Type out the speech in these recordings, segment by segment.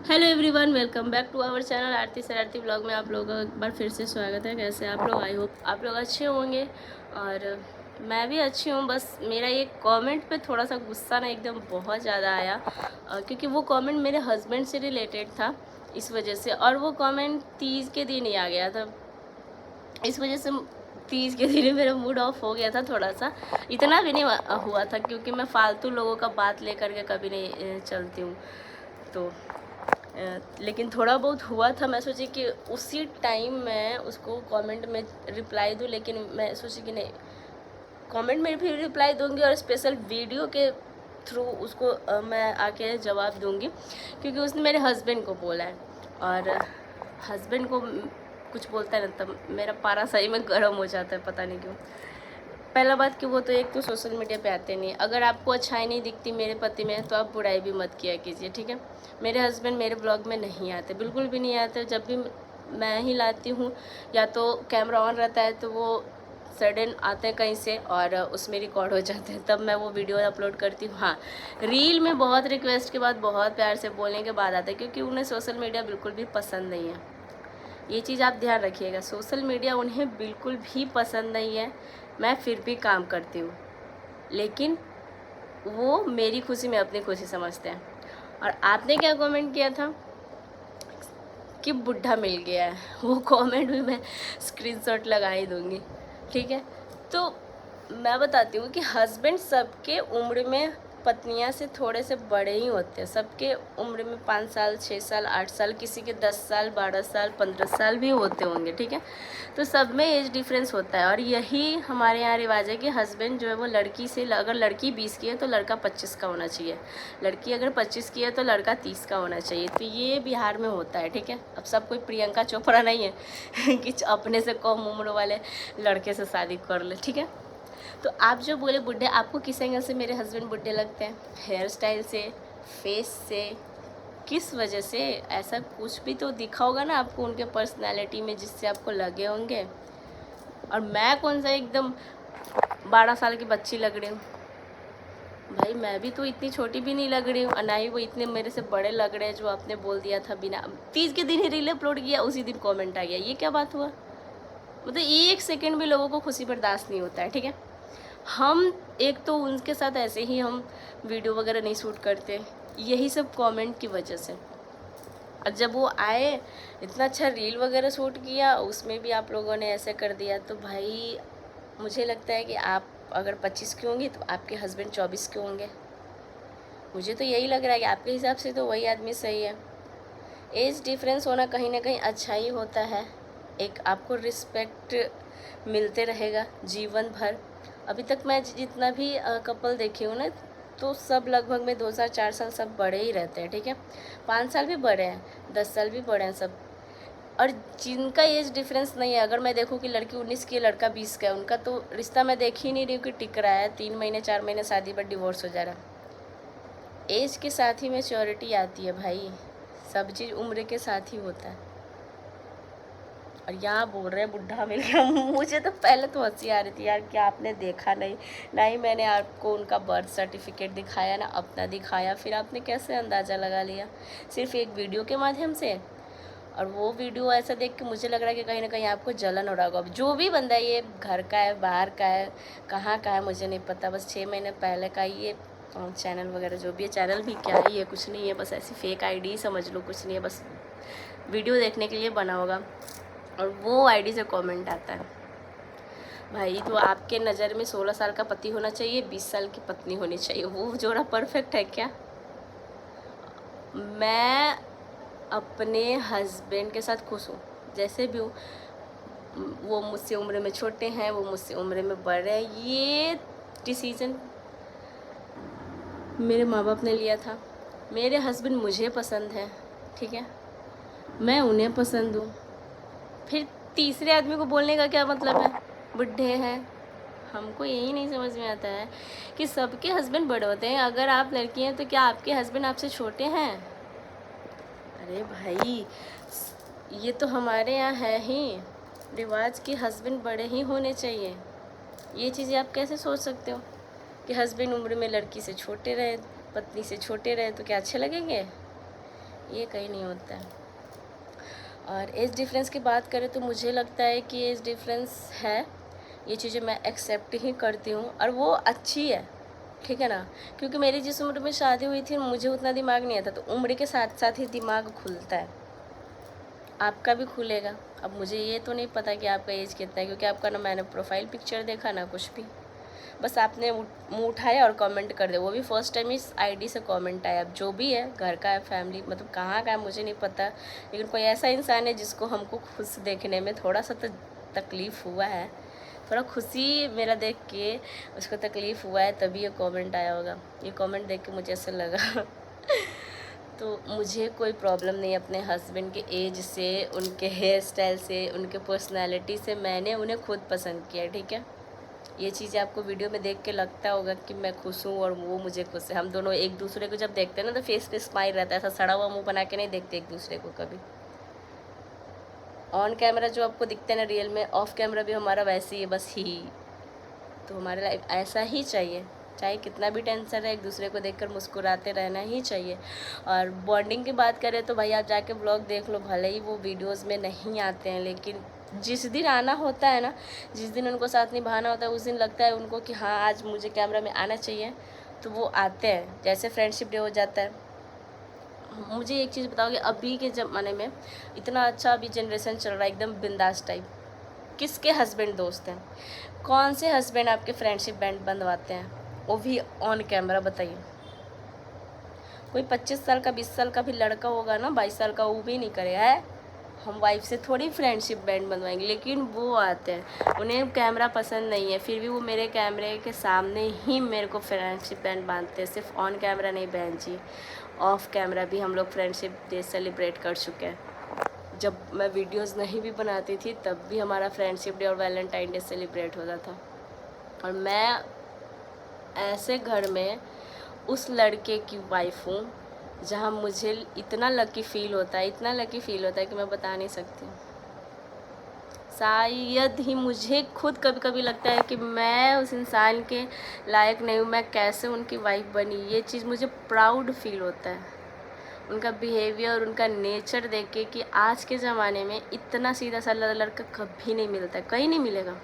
Hello everyone, welcome back to our channel Aarti Shararti blog में आप लोगों का एक बार फिर से स्वागत है। कैसे आप लोग? आई होप आप लोग अच्छे होंगे और मैं भी अच्छी हूँ। बस मेरा ये कमेंट पे थोड़ा सा गुस्सा ना एकदम बहुत ज़्यादा आया क्योंकि वो कमेंट मेरे हस्बैंड से रिलेटेड था इस वजह से। और वो कमेंट तीज के दिन ही आ गया था, इस वजह से तीज के दिन मेरा मूड ऑफ हो गया था थोड़ा सा। इतना भी नहीं हुआ था क्योंकि मैं फालतू लोगों का बात लेकर के कभी नहीं चलती हूँ। तो लेकिन थोड़ा बहुत हुआ था। मैं सोची कि उसी टाइम मैं उसको कमेंट में रिप्लाई दूँ, लेकिन मैं सोची कि नहीं, कमेंट में भी रिप्लाई दूंगी और स्पेशल वीडियो के थ्रू उसको मैं आके जवाब दूंगी क्योंकि उसने मेरे हस्बैंड को बोला है। और हस्बैंड को कुछ बोलता है ना तब मेरा पारा सही में गर्म हो जाता है, पता नहीं क्यों। पहला बात कि वो तो एक तो सोशल मीडिया पे आते नहीं। अगर आपको अच्छाई नहीं दिखती मेरे पति में तो आप बुराई भी मत किया कीजिए, ठीक है। मेरे हस्बैंड मेरे ब्लॉग में नहीं आते, बिल्कुल भी नहीं आते। जब भी मैं ही लाती हूँ या तो कैमरा ऑन रहता है तो वो सडन आते हैं कहीं से और उसमें रिकॉर्ड हो जाते हैं, तब मैं वो वीडियो अपलोड करती हूँ। हाँ, रील में बहुत रिक्वेस्ट के बाद, बहुत प्यार से बोलने के बाद आता है क्योंकि उन्हें सोशल मीडिया बिल्कुल भी पसंद नहीं है। ये चीज़ आप ध्यान रखिएगा, सोशल मीडिया उन्हें बिल्कुल भी पसंद नहीं है। मैं फिर भी काम करती हूँ, लेकिन वो मेरी खुशी में अपनी खुशी समझते हैं। और आपने क्या कमेंट किया था कि बुढ़ा मिल गया है, वो कमेंट भी मैं स्क्रीनशॉट लगा ही दूँगी, ठीक है। तो मैं बताती हूँ कि हस्बैंड सबके उम्र में पत्नियाँ से थोड़े से बड़े ही होते हैं। सबके उम्र में 5 साल, 6 साल, 8 साल, किसी के 10 साल, 12 साल, 15 साल भी होते होंगे, ठीक है। तो सब में एज डिफरेंस होता है और यही हमारे यहाँ रिवाज है कि हस्बैंड जो है वो लड़की से, अगर लड़की 20 की है तो लड़का 25 का होना चाहिए, लड़की अगर 25 की है तो लड़का 30 का होना चाहिए। तो ये बिहार में होता है, ठीक है। अब सब कोई प्रियंका चोपड़ा नहीं है कि अपने से कम उम्र वाले लड़के से शादी कर ले, ठीक है। तो आप जो बोले बुढ़े, आपको किस एंगल से मेरे हस्बैंड बुढ़े लगते हैं? हेयर स्टाइल से, फेस से, किस वजह से? ऐसा कुछ भी तो दिखा होगा ना आपको उनके पर्सनालिटी में जिससे आपको लगे होंगे। और मैं कौन सा एकदम 12 साल की बच्ची लग रही हूँ? भाई मैं भी तो इतनी छोटी भी नहीं लग रही हूँ और ना ही वो इतने मेरे से बड़े लग रहे हैं जो आपने बोल दिया था। बिना 30 के दिन ही रील अपलोड किया, उसी दिन कमेंट आ गया, ये क्या बात हुआ? मतलब एक सेकंड भी लोगों को खुशी बर्दाश्त नहीं होता है, ठीक है। हम एक तो उनके साथ ऐसे ही हम वीडियो वगैरह नहीं शूट करते, यही सब कमेंट की वजह से। और जब वो आए, इतना अच्छा रील वगैरह शूट किया, उसमें भी आप लोगों ने ऐसे कर दिया, तो भाई मुझे लगता है कि आप अगर 25 की होंगी तो आपके हस्बैंड 24 के होंगे। मुझे तो यही लग रहा है कि आपके हिसाब से तो वही आदमी सही है। एज डिफरेंस होना कहीं ना कहीं अच्छा ही होता है, एक आपको रिस्पेक्ट मिलते रहेगा जीवन भर। अभी तक मैं जितना भी कपल देखी हूँ ना, तो सब लगभग में 2 साल 4 साल सब बड़े ही रहते हैं, ठीक है। 5 साल भी बड़े हैं, 10 साल भी बड़े हैं सब। और जिनका एज डिफरेंस नहीं है, अगर मैं देखूँ कि लड़की 19 की है, लड़का 20 का है, उनका तो रिश्ता मैं देख ही नहीं रही हूँ कि टिक रहा है। 3 महीने 4 महीने शादी पर डिवोर्स हो जा रहा है। एज के साथ ही मैच्योरिटी आती है भाई, सब चीज़ उम्र के साथ ही होता है। और यहाँ बोल रहे हैं बुढ़ा मिल गया मुझे तो पहले तो हंसी आ रही थी यार, क्या आपने देखा नहीं? ना ही मैंने आपको उनका बर्थ सर्टिफिकेट दिखाया, ना अपना दिखाया, फिर आपने कैसे अंदाज़ा लगा लिया सिर्फ एक वीडियो के माध्यम से? और वो वीडियो ऐसा देख के मुझे लग रहा है कि कहीं ना कहीं आपको जलन हो रहा होगा। अब जो भी बंदा है, ये घर का है, बाहर का है, कहाँ का है मुझे नहीं पता, बस 6 महीने पहले का ये चैनल वगैरह जो भी है, चैनल भी क्या है, ये कुछ नहीं है, बस ऐसी फेक आईडी समझ लो, कुछ नहीं है, बस वीडियो देखने के लिए बना होगा। और वो आईडी से कमेंट आता है। भाई तो आपके नज़र में 16 साल का पति होना चाहिए, 20 साल की पत्नी होनी चाहिए, वो जोड़ा परफेक्ट है क्या? मैं अपने हस्बैंड के साथ खुश हूँ, जैसे भी हूँ। वो मुझसे उम्र में छोटे हैं, वो मुझसे उम्र में बड़े हैं, ये डिसीज़न मेरे माँ बाप ने लिया था। मेरे हस्बैंड मुझे पसंद है, ठीक है, मैं उन्हें पसंद हूँ। फिर तीसरे आदमी को बोलने का क्या मतलब है? बुढ़े हैं। हमको यही नहीं समझ में आता है कि सबके हस्बैंड बड़े होते हैं। अगर आप लड़की हैं तो क्या आपके हस्बैंड आपसे छोटे हैं? अरे भाई, ये तो हमारे यहाँ है ही रिवाज कि हस्बैंड बड़े ही होने चाहिए। ये चीज़ें आप कैसे सोच सकते हो कि हस्बैंड उम्र में लड़की से छोटे रहे, पत्नी से छोटे रहे, तो क्या अच्छे लगेंगे? ये कहीं नहीं होता है। और एज डिफरेंस की बात करें तो मुझे लगता है कि एज डिफरेंस है, ये चीज़ें मैं एक्सेप्ट ही करती हूँ और वो अच्छी है, ठीक है ना। क्योंकि मेरी जिस उम्र में शादी हुई थी मुझे उतना दिमाग नहीं आता, तो उम्र के साथ साथ ही दिमाग खुलता है, आपका भी खुलेगा। अब मुझे ये तो नहीं पता कि आपका एज कितना है, क्योंकि आपका ना मैंने प्रोफाइल पिक्चर देखा ना कुछ भी, बस आपने मुँह उठाया और कमेंट कर दिया, वो भी फर्स्ट टाइम इस आईडी से कमेंट आया। अब जो भी है, घर का है, फैमिली मतलब कहाँ का है मुझे नहीं पता, लेकिन कोई ऐसा इंसान है जिसको हमको खुश देखने में थोड़ा सा तो तकलीफ़ हुआ है, थोड़ा खुशी मेरा देख के उसको तकलीफ़ हुआ है, तभी ये कमेंट आया होगा। ये कमेंट देख के मुझे ऐसा लगा तो मुझे कोई प्रॉब्लम नहीं अपने हस्बैंड के एज से, उनके हेयर स्टाइल से, उनके पर्सनैलिटी से। मैंने उन्हें खुद पसंद किया, ठीक है। ये चीज़ें आपको वीडियो में देख के लगता होगा कि मैं खुश हूँ और वो मुझे खुश है। हम दोनों एक दूसरे को जब देखते हैं ना तो फेस पे स्माइल रहता है, ऐसा सड़ा हुआ मुंह बना के नहीं देखते एक दूसरे को कभी। ऑन कैमरा जो आपको दिखते हैं ना रियल में, ऑफ कैमरा भी हमारा वैसे ही है, बस ही। तो हमारे लाइफ ऐसा ही चाहिए, चाहे कितना भी टेंशन रहे, एक दूसरे को देखकर मुस्कुराते रहना ही चाहिए। और बॉन्डिंग की बात करें तो भाई आप जाके ब्लॉग देख लो, भले ही वो वीडियोस में नहीं आते हैं, लेकिन जिस दिन आना होता है ना, जिस दिन उनको साथ निभाना होता है, उस दिन लगता है उनको कि हाँ आज मुझे कैमरा में आना चाहिए, तो वो आते हैं। जैसे फ्रेंडशिप डे हो जाता है। मुझे एक चीज़ बताओ कि अभी के ज़माने में इतना अच्छा अभी जनरेशन चल रहा है, एकदम बिंदास टाइप, किसके हस्बैंड दोस्त हैं? कौन से हस्बैंड आपके फ्रेंडशिप बैंड बंधवाते हैं, वो भी ऑन कैमरा? बताइए। कोई 25 साल का 20 साल का भी लड़का होगा ना, 22 साल का, वो भी नहीं करेगा है हम वाइफ से थोड़ी फ्रेंडशिप बैंड बनवाएंगे। लेकिन वो आते हैं, उन्हें कैमरा पसंद नहीं है, फिर भी वो मेरे कैमरे के सामने ही मेरे को फ्रेंडशिप बैंड बांधते हैं। सिर्फ ऑन कैमरा नहीं बहन जी, ऑफ कैमरा भी हम लोग फ्रेंडशिप डे सेलिब्रेट कर चुके हैं। जब मैं वीडियोस नहीं भी बनाती थी तब भी हमारा फ्रेंडशिप डे और वैलेंटाइन डे सेलिब्रेट होता था। और मैं ऐसे घर में उस लड़के की वाइफ हूँ जहाँ मुझे इतना लकी फ़ील होता है, इतना लकी फ़ील होता है कि मैं बता नहीं सकती। शायद ही मुझे खुद कभी कभी लगता है कि मैं उस इंसान के लायक नहीं हूँ, मैं कैसे उनकी वाइफ बनी। ये चीज़ मुझे प्राउड फील होता है, उनका बिहेवियर, उनका नेचर देख के, कि आज के ज़माने में इतना सीधा साधा लड़का कभी नहीं मिलता है, कहीं नहीं मिलेगा।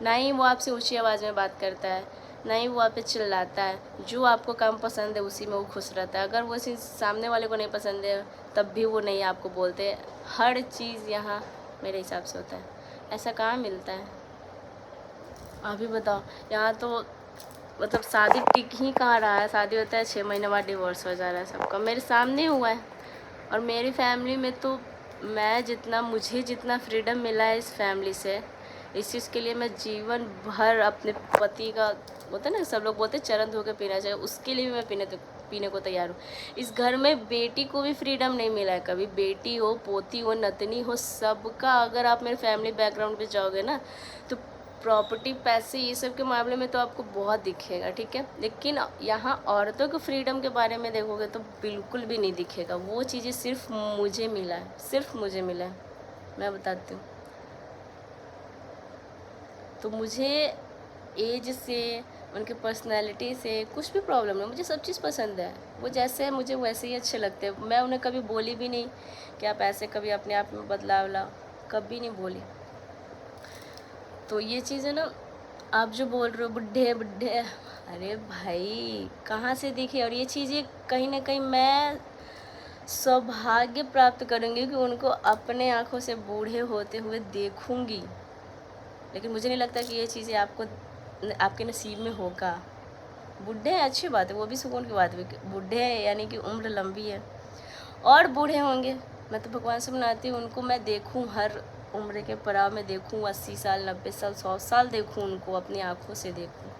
ना ही वो आपसे ऊंची आवाज़ में बात करता है, ना ही वो आप पे चिल्लाता है। जो आपको काम पसंद है उसी में वो खुश रहता है। अगर वो चीज़ सामने वाले को नहीं पसंद है तब भी वो नहीं आपको बोलते। हर चीज़ यहाँ मेरे हिसाब से होता है, ऐसा कहाँ मिलता है? आप ही बताओ। यहाँ तो मतलब शादी टिक ही कहाँ रहा है, शादी होता है 6 महीने बाद डिवोर्स हो जा रहा है सबका। मेरे सामने हुआ है। और मेरी फैमिली में तो मुझे जितना फ्रीडम मिला है इस फैमिली से, इस चीज़ के लिए मैं जीवन भर अपने पति का, होता है ना सब लोग बोलते हैं चरण धो के पीना चाहिए, उसके लिए भी मैं पीने को तैयार हूँ। इस घर में बेटी को भी फ्रीडम नहीं मिला है कभी, बेटी हो, पोती हो, नतनी हो, सबका। अगर आप मेरे फैमिली बैकग्राउंड पे जाओगे ना तो प्रॉपर्टी, पैसे, ये सब के मामले में तो आपको बहुत दिखेगा, ठीक है। लेकिन यहाँ औरतों के फ्रीडम के बारे में देखोगे तो बिल्कुल भी नहीं दिखेगा। वो चीज़ें सिर्फ मुझे मिला है, सिर्फ मुझे मिला है, मैं बताती हूँ। तो मुझे एज से, उनके पर्सनैलिटी से कुछ भी प्रॉब्लम नहीं, मुझे सब चीज़ पसंद है। वो जैसे है मुझे वैसे ही अच्छे लगते हैं। मैं उन्हें कभी बोली भी नहीं कि आप ऐसे, कभी अपने आप में बदलाव लाओ, कभी नहीं बोली। तो ये चीज़ है ना, आप जो बोल रहे हो बुढ़े बुढ़े, अरे भाई कहाँ से दिखे। और ये चीज़ें कहीं ना कहीं मैं सौभाग्य प्राप्त करूँगी कि उनको अपने आँखों से बूढ़े होते हुए देखूँगी। लेकिन मुझे नहीं लगता कि ये चीज़ें आपके नसीब में होगा। बूढ़े हैं अच्छी बात है, वो भी सुकून की बात है। बूढ़े हैं यानी कि उम्र लंबी है, और बूढ़े होंगे। मैं तो भगवान से मनाती हूँ उनको मैं देखूँ, हर उम्र के पड़ाव में देखूँ, 80 साल, 90 साल, 100 साल देखूँ, उनको अपनी आँखों से देखूँ।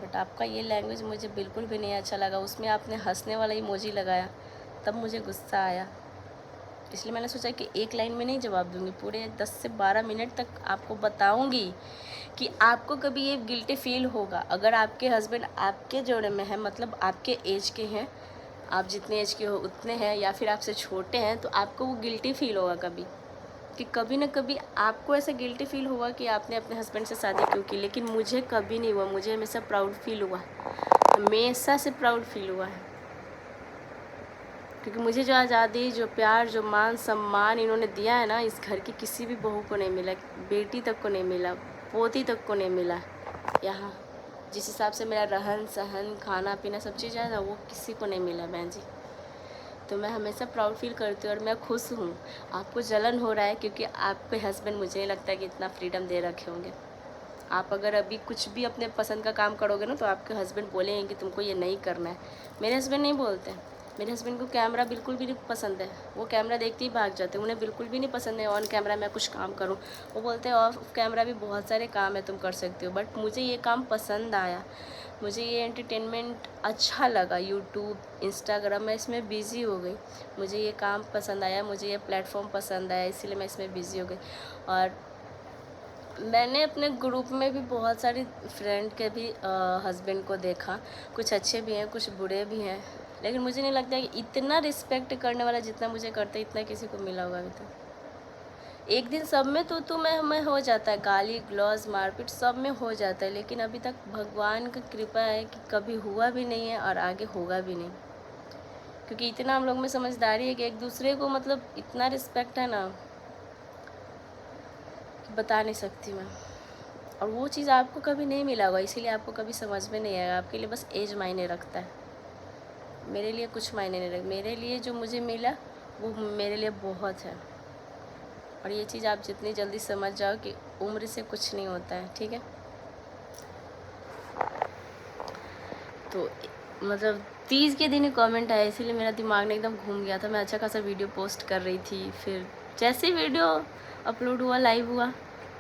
बट आपका ये लैंग्वेज मुझे बिल्कुल भी नहीं अच्छा लगा। उसमें आपने हंसने वाला इमोजी लगाया, तब मुझे गुस्सा आया। इसलिए मैंने सोचा कि एक लाइन में नहीं जवाब दूंगी, पूरे 10 से 12 मिनट तक आपको बताऊंगी कि आपको कभी ये गिल्टी फील होगा। अगर आपके हस्बैंड आपके जोड़े में है, मतलब आपके एज के हैं, आप जितने एज के हो उतने हैं, या फिर आपसे छोटे हैं, तो आपको वो गिल्टी फील होगा कभी, कि कभी ना कभी आपको ऐसा गिल्टी फील हुआ कि आपने अपने हस्बैंड से शादी क्यों की। लेकिन मुझे कभी नहीं हुआ, मुझे हमेशा प्राउड फील हुआ। हमेशा से प्राउड फील हुआ है, क्योंकि मुझे जो आज़ादी, जो प्यार, जो मान सम्मान इन्होंने दिया है ना, इस घर की किसी भी बहू को नहीं मिला, बेटी तक को नहीं मिला, पोती तक को नहीं मिला। यहाँ जिस हिसाब से मेरा रहन सहन, खाना पीना सब चीज़ है ना, वो किसी को नहीं मिला बहन जी। तो मैं हमेशा प्राउड फील करती हूँ और मैं खुश हूँ। आपको जलन हो रहा है क्योंकि आपके हस्बैंड, मुझे नहीं लगता है कि इतना फ्रीडम दे रखे होंगे। आप अगर अभी कुछ भी अपने पसंद का काम करोगे ना, तो आपके हस्बैंड बोलेंगे कि तुमको ये नहीं करना है। मेरे हस्बैंड नहीं बोलते हैं। मेरे हस्बैंड को कैमरा बिल्कुल भी नहीं पसंद है। वो कैमरा देखते ही भाग जाते हैं। उन्हें बिल्कुल भी नहीं पसंद है ऑन कैमरा मैं कुछ काम करूं। वो बोलते हैं ऑफ कैमरा भी बहुत सारे काम है, तुम कर सकते हो। बट मुझे ये काम पसंद आया, मुझे ये एंटरटेनमेंट अच्छा लगा। यूट्यूब, इंस्टाग्राम, मैं इसमें बिज़ी हो गई। मुझे ये काम पसंद आया, मुझे ये प्लेटफॉर्म पसंद आया, इसीलिए मैं इसमें बिज़ी हो गई। और मैंने अपने ग्रुप में भी बहुत सारी फ्रेंड के भी हस्बैंड को देखा। कुछ अच्छे भी हैं, कुछ बुरे भी हैं, लेकिन मुझे नहीं लगता कि इतना रिस्पेक्ट करने वाला जितना मुझे करता है, इतना किसी को मिला होगा अभी तक। एक दिन सब में तो मैं हो जाता है, गाली गलौज मारपीट सब में हो जाता है, लेकिन अभी तक भगवान की कृपा है कि कभी हुआ भी नहीं है और आगे होगा भी नहीं। क्योंकि इतना हम लोग में समझदारी है कि एक दूसरे को मतलब इतना रिस्पेक्ट है ना, बता नहीं सकती मैं। और वो चीज़ आपको कभी नहीं मिला होगा, इसीलिए आपको कभी समझ में नहीं आएगा। आपके लिए बस एज मायने रखता है, मेरे लिए कुछ मायने नहीं रखता। मेरे लिए जो मुझे मिला वो मेरे लिए बहुत है। और ये चीज़ आप जितनी जल्दी समझ जाओ कि उम्र से कुछ नहीं होता है, ठीक है। तो मतलब 30 के दिन ही कमेंट आया, इसीलिए मेरा दिमाग ने एकदम घूम गया था। मैं अच्छा खासा वीडियो पोस्ट कर रही थी, फिर जैसे ही वीडियो अपलोड हुआ, लाइव हुआ,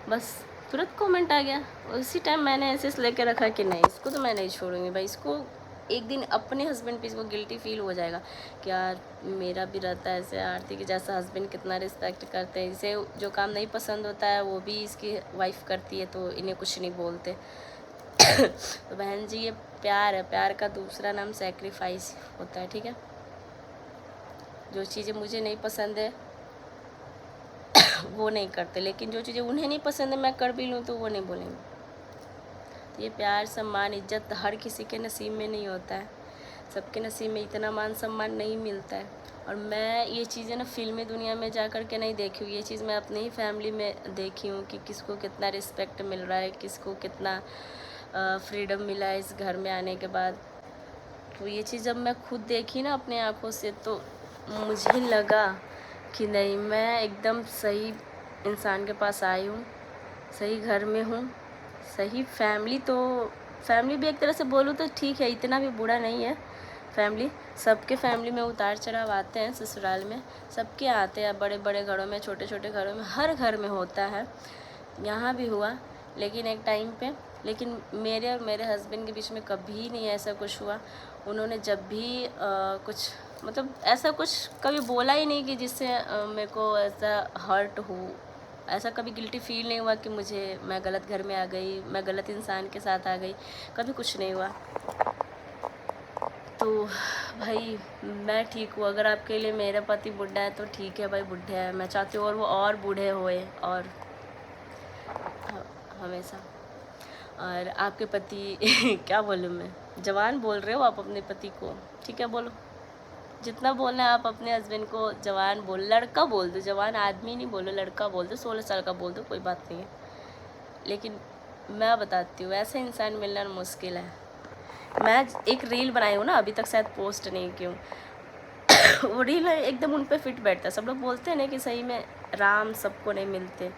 बस तुरंत कमेंट आ गया। उसी टाइम मैंने ऐसे लेके रखा कि नहीं, इसको तो मैं नहीं छोड़ूंगी भाई। इसको एक दिन अपने हस्बैंड पे इसको गिल्टी फील हो जाएगा कि यार मेरा भी रहता है ऐसे, आरती के जैसा हस्बैंड कितना रिस्पेक्ट करते हैं। इसे जो काम नहीं पसंद होता है वो भी इसकी वाइफ करती है, तो इन्हें कुछ नहीं बोलते। तो बहन जी, ये प्यार है। प्यार का दूसरा नाम सेक्रीफाइस होता है, ठीक है। जो चीज़ें मुझे नहीं पसंद है वो नहीं करते, लेकिन जो चीज़ें उन्हें नहीं पसंद है मैं कर भी लूँ तो वो नहीं बोलेंगे। तो ये प्यार, सम्मान, इज्जत हर किसी के नसीब में नहीं होता है। सबके नसीब में इतना मान सम्मान नहीं मिलता है। और मैं ये चीज़ें ना फिल्मी दुनिया में जा कर के नहीं देखी हूँ, ये चीज़ मैं अपनी ही फैमिली में देखी हूँ कि किसको कितना रिस्पेक्ट मिल रहा है, किसको कितना फ्रीडम मिला है इस घर में आने के बाद। तो ये चीज़ जब मैं खुद देखी ना अपने आँखों से, तो मुझे लगा कि नहीं, मैं एकदम सही इंसान के पास आई हूँ, सही घर में हूँ, सही फैमिली। तो फैमिली भी एक तरह से बोलूँ तो ठीक है, इतना भी बुरा नहीं है फैमिली। सबके फैमिली में उतार चढ़ाव आते हैं, ससुराल में सबके आते हैं, बड़े बड़े घरों में, छोटे छोटे घरों में, हर घर में होता है। यहाँ भी हुआ, लेकिन एक टाइम पे। लेकिन मेरे और मेरे हस्बैंड के बीच में कभी नहीं ऐसा कुछ हुआ। उन्होंने जब भी कुछ मतलब ऐसा कुछ कभी बोला ही नहीं कि जिससे मेरे को ऐसा हर्ट हो। ऐसा कभी गिल्टी फील नहीं हुआ कि मैं गलत घर में आ गई, मैं गलत इंसान के साथ आ गई, कभी कुछ नहीं हुआ। तो भाई मैं ठीक हूँ। अगर आपके लिए मेरा पति बुढ़ा है तो ठीक है भाई, बुढ़े है। मैं चाहती हूँ और वो और बूढ़े होए और हमेशा। और आपके पति क्या बोलूँ मैं, जवान बोल रहे हो आप अपने पति को, ठीक है, बोलो जितना बोलना है आप अपने हस्बैंड को जवान बोल, लड़का बोल दो, जवान आदमी नहीं बोलो, लड़का बोल दो, 16 साल का बोल दो, कोई बात नहीं है। लेकिन मैं बताती हूँ, ऐसा इंसान मिलना मुश्किल है। मैं एक रील बनाई हूँ ना, अभी तक शायद पोस्ट नहीं की हूँ। वो रील एकदम उन पर फिट बैठता है। सब लोग बोलते हैं ना कि सही में राम सबको नहीं मिलते,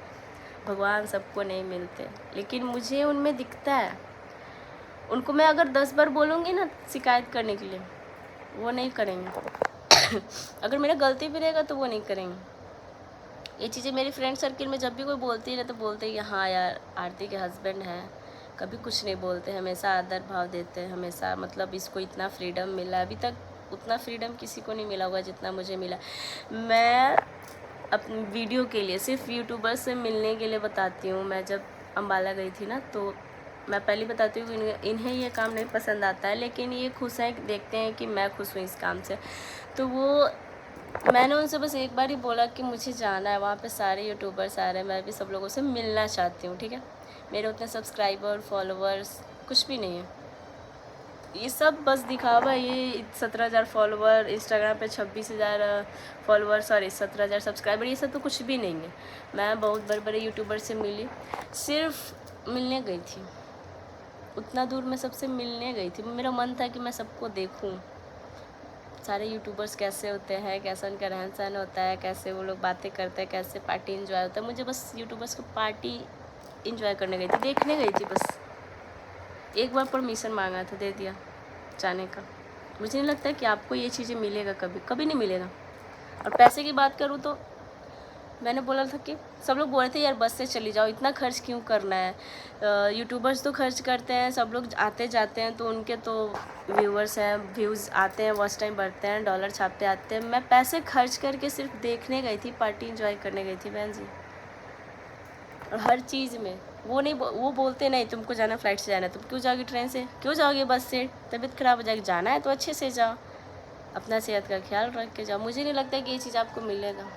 भगवान सबको नहीं मिलते, लेकिन मुझे उनमें दिखता है। उनको मैं अगर 10 बार बोलूँगी ना शिकायत करने के लिए, वो नहीं करेंगे। अगर मेरा गलती भी रहेगा तो वो नहीं करेंगे। ये चीज़ें मेरी फ्रेंड सर्किल में जब भी कोई बोलती है ना, तो बोलते हैं कि हाँ यार आरती के हस्बैंड हैं, कभी कुछ नहीं बोलते, हमेशा आदर भाव देते हैं, हमेशा मतलब इसको इतना फ्रीडम मिला। अभी तक उतना फ्रीडम किसी को नहीं मिला होगा जितना मुझे मिला। मैं अपनी वीडियो के लिए, सिर्फ यूट्यूबर से मिलने के लिए बताती हूँ। मैं जब अम्बाला गई थी ना, तो मैं पहले बताती हूँ इन्हें ये काम नहीं पसंद आता है, लेकिन ये खुश हैं, देखते हैं कि मैं खुश हूँ इस काम से। तो मैंने उनसे बस एक बार ही बोला कि मुझे जाना है वहाँ पे, सारे यूट्यूबर्स आ रहे हैं, मैं भी सब लोगों से मिलना चाहती हूँ, ठीक है। मेरे उतने सब्सक्राइबर फॉलोअर्स कुछ भी नहीं है, ये सब बस दिखावा। ये 17,000 फॉलोवर, इंस्टाग्राम पे 26,000 फॉलोवर, सॉरी 17,000 सब्सक्राइबर, ये सब तो कुछ भी नहीं है। मैं बहुत बड़े बड़े यूट्यूबर से मिली, सिर्फ मिलने गई थी, उतना दूर मैं सबसे मिलने गई थी। मेरा मन था कि मैं सबको देखूं, सारे यूट्यूबर्स कैसे होते हैं, कैसा उनका रहन सहन होता है, कैसे वो लोग बातें करते हैं, कैसे पार्टी इंजॉय होता है। मुझे बस यूट्यूबर्स को पार्टी इंजॉय करने गई थी, देखने गई थी बस। एक बार परमिशन मांगा था, दे दिया जाने का। मुझे नहीं लगता कि आपको ये चीज़ें मिलेगा, कभी कभी नहीं मिलेगा। और पैसे की बात करूँ तो मैंने बोला था कि सब लोग बोल रहे थे यार बस से चली जाओ, इतना खर्च क्यों करना है। यूट्यूबर्स तो खर्च करते हैं, सब लोग आते जाते हैं, तो उनके तो व्यूअर्स हैं, व्यूज़ आते हैं, वॉच टाइम बढ़ते हैं, डॉलर छापते आते हैं। मैं पैसे खर्च करके सिर्फ देखने गई थी, पार्टी इंजॉय करने गई थी बहन जी। और हर चीज़ में वो बोलते नहीं तुमको जाना फ़्लाइट से जाना है, तुम क्यों जाओगी ट्रेन से, क्यों जाओगे बस से, तबीयत ख़राब हो जाएगी, जाना है तो अच्छे से जाओ, अपना सेहत का ख्याल रख के जाओ। मुझे नहीं लगता कि ये चीज़ आपको मिलेगा।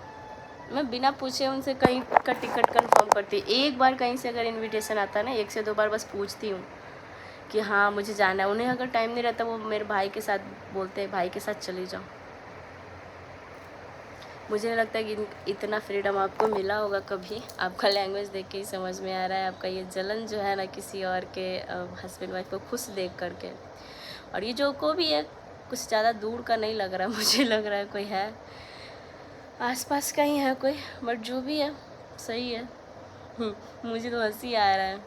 मैं बिना पूछे उनसे कहीं का टिकट कंफर्म करती, एक बार कहीं से अगर इनविटेशन आता है ना, 1 से 2 बार बस पूछती हूँ कि हाँ मुझे जाना है। उन्हें अगर टाइम नहीं रहता, वो मेरे भाई के साथ बोलते हैं भाई के साथ चली जाओ। मुझे नहीं लगता कि इतना फ्रीडम आपको मिला होगा कभी। आपका लैंग्वेज देख के ही समझ में आ रहा है, आपका ये जलन जो है ना किसी और के हस्बैंड वाइफ को खुश देख करके। और ये जो को भी है, कुछ ज़्यादा दूर का नहीं लग रहा मुझे, लग रहा है कोई है आसपास का ही है कोई, बट जो भी है सही है। मुझे तो हंसी आ रहा है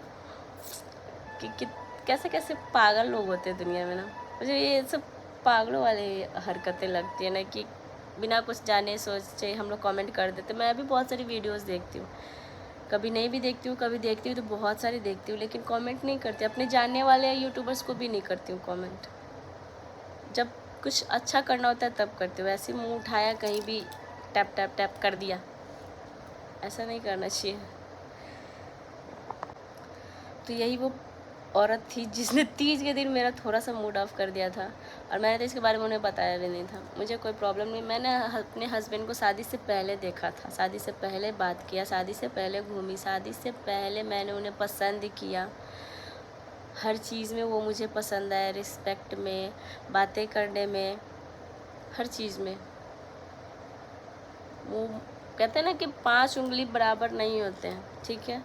कि कैसे कैसे पागल लोग होते हैं दुनिया में ना। मुझे ये सब पागलों वाली हरकतें लगती है ना, कि बिना कुछ जाने सोचे हम लोग कमेंट कर देते। मैं अभी बहुत सारी वीडियोस देखती हूँ, कभी नहीं भी देखती हूँ, कभी देखती हूँ तो बहुत सारी देखती हूँ, लेकिन कमेंट नहीं करती। अपने जानने वाले यूट्यूबर्स को भी नहीं करती हूँ कमेंट। जब कुछ अच्छा करना होता है तब करती हूँ, ऐसे मुँह उठाया कहीं भी टैप टैप टैप कर दिया, ऐसा नहीं करना चाहिए। तो यही वो औरत थी जिसने तीज के दिन मेरा थोड़ा सा मूड ऑफ कर दिया था। और मैंने तो इसके बारे में उन्हें बताया भी नहीं था। मुझे कोई प्रॉब्लम नहीं, मैंने अपने हस्बैंड को शादी से पहले देखा था, शादी से पहले बात किया, शादी से पहले घूमी, शादी से पहले मैंने उन्हें पसंद किया। हर चीज़ में वो मुझे पसंद आया, रिस्पेक्ट में, बातें करने में, हर चीज़ में। वो कहते हैं ना कि 5 उंगली बराबर नहीं होते हैं, ठीक है।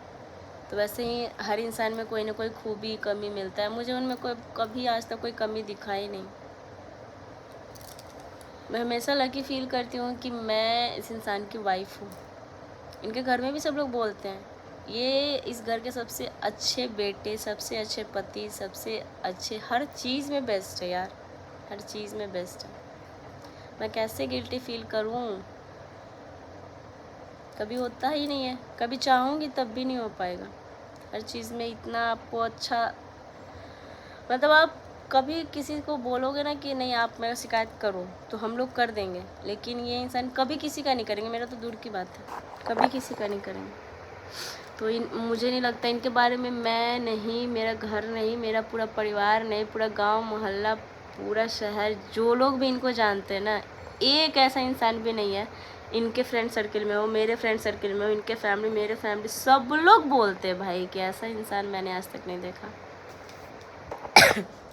तो वैसे ही हर इंसान में कोई ना कोई खूबी कमी मिलता है, मुझे उनमें कोई कभी आज तक कोई कमी दिखाई नहीं। मैं हमेशा लकी फील करती हूँ कि मैं इस इंसान की वाइफ हूँ। इनके घर में भी सब लोग बोलते हैं ये इस घर के सबसे अच्छे बेटे, सबसे अच्छे पति, सबसे अच्छे हर चीज़ में बेस्ट है यार, हर चीज़ में बेस्ट है। मैं कैसे गिल्टी फील करूँ, कभी होता ही नहीं है, कभी चाहूँगी तब भी नहीं हो पाएगा। हर चीज़ में इतना आपको अच्छा, मतलब आप कभी किसी को बोलोगे ना कि नहीं आप मेरा शिकायत करो तो हम लोग कर देंगे, लेकिन ये इंसान कभी किसी का नहीं करेंगे, मेरा तो दूर की बात है, कभी किसी का नहीं करेंगे। तो मुझे नहीं लगता इनके बारे में, मैं नहीं, मेरा घर नहीं, मेरा पूरा परिवार नहीं, पूरा गांव मोहल्ला, पूरा शहर, जो लोग भी इनको जानते हैं ना, एक ऐसा इंसान भी नहीं है इनके फ्रेंड सर्किल में हो, मेरे फ्रेंड सर्किल में हो, इनके फैमिली, मेरे फैमिली, सब लोग बोलते हैं भाई कि ऐसा इंसान मैंने आज तक नहीं देखा।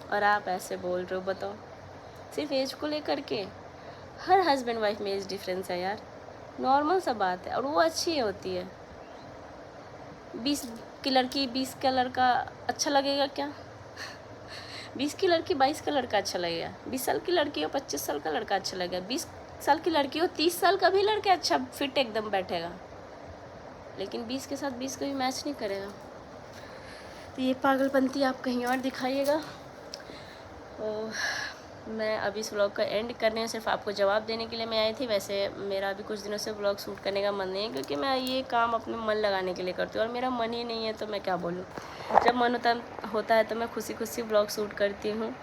और आप ऐसे बोल रहे हो, बताओ, सिर्फ एज को लेकर के। हर हस्बैंड वाइफ में एज डिफरेंस है यार, नॉर्मल सा बात है, और वो अच्छी होती है। 20 की लड़की 20 का लड़का अच्छा लगेगा क्या? 20 की लड़की 22 का लड़का अच्छा लगेगा, 20 साल की लड़की हो 25 साल का लड़का अच्छा लगेगा, 20 साल की लड़की हो 30 साल का भी लड़का अच्छा फिट एकदम बैठेगा, लेकिन 20 के साथ 20 को भी मैच नहीं करेगा। तो ये पागलपंती आप कहीं और दिखाइएगा। मैं अभी इस व्लॉग का एंड करने, सिर्फ आपको जवाब देने के लिए मैं आई थी। वैसे मेरा अभी कुछ दिनों से व्लॉग शूट करने का मन नहीं है, क्योंकि मैं ये काम अपने मन लगाने के लिए करती हूँ, और मेरा मन ही नहीं है तो मैं क्या बोलूँ। जब मन होता है तो मैं खुशी खुशी व्लॉग शूट करती हूँ,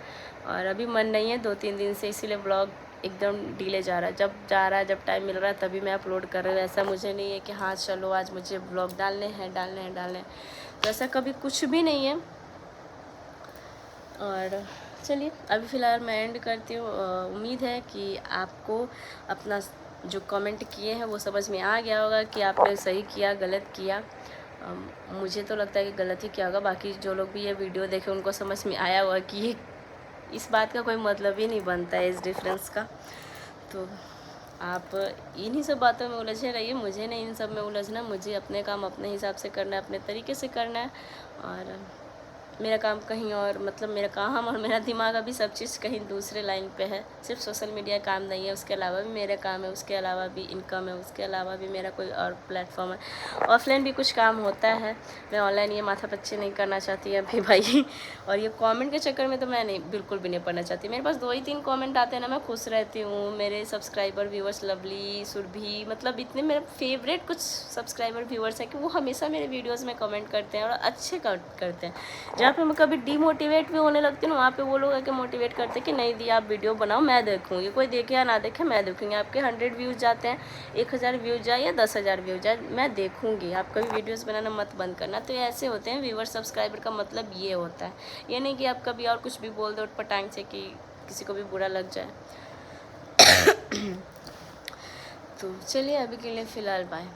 और अभी मन नहीं है 2-3 दिन से, इसीलिए व्लॉग एकदम डिले जा रहा है। जब टाइम मिल रहा है तभी मैं अपलोड कर रही हूँ। ऐसा मुझे नहीं है कि हाँ चलो आज मुझे व्लॉग डालने हैं, तो ऐसा कभी कुछ भी नहीं है। और चलिए अभी फ़िलहाल मैं एंड करती हूँ। उम्मीद है कि आपको अपना जो कमेंट किए हैं वो समझ में आ गया होगा कि आपने सही किया गलत किया। मुझे तो लगता है कि गलत ही किया होगा, बाकी जो लोग भी ये वीडियो देखे उनको समझ में आया होगा कि ये इस बात का कोई मतलब ही नहीं बनता है इस डिफरेंस का। तो आप इन्हीं सब बातों में उलझे रहिए, मुझे नहीं इन सब में उलझना, मुझे अपने काम अपने हिसाब से करना है, अपने तरीके से करना है। और मेरा काम कहीं और, मतलब मेरा काम और मेरा दिमाग अभी सब चीज़ कहीं दूसरे लाइन पे है। सिर्फ सोशल मीडिया काम नहीं है, उसके अलावा भी मेरा काम है, उसके अलावा भी इनकम है, उसके अलावा भी मेरा कोई और प्लेटफॉर्म है। ऑफलाइन भी कुछ काम होता है, मैं ऑनलाइन ये माथापच्ची नहीं करना चाहती अभी भाई। और ये कमेंट के चक्कर में तो मैं नहीं, बिल्कुल भी नहीं पढ़ना चाहती। मेरे पास 2 ही 3 कमेंट आते हैं ना, मैं खुश रहती हूँ। मेरे सब्सक्राइबर व्यूअर्स लवली, सुरभि, मतलब इतने मेरे फेवरेट कुछ सब्सक्राइबर व्यूअर्स हैं कि वो हमेशा मेरे वीडियोज़ में कमेंट करते हैं और अच्छे करते हैं। जहाँ पे मैं कभी डीमोटिवेट भी होने लगती हूँ ना, वहाँ पे वो लोग आके मोटिवेट करते हैं कि नहीं दी, आप वीडियो बनाओ, मैं देखूँगी। कोई देखे या ना देखे, मैं देखूँगी। आपके 100 व्यूज़ जाते हैं, 1000 व्यूज़ जाए या 10,000 व्यूज़ जाए, मैं देखूँगी। आप कभी वीडियोज़ बनाना मत बंद करना। तो ये ऐसे होते हैं व्यूअर सब्सक्राइबर का मतलब ये होता है। ये नहीं कि आप कभी और कुछ भी बोल दो पटांग से कि किसी को भी बुरा लग जाए। तो चलिए अभी के लिए फ़िलहाल बाय।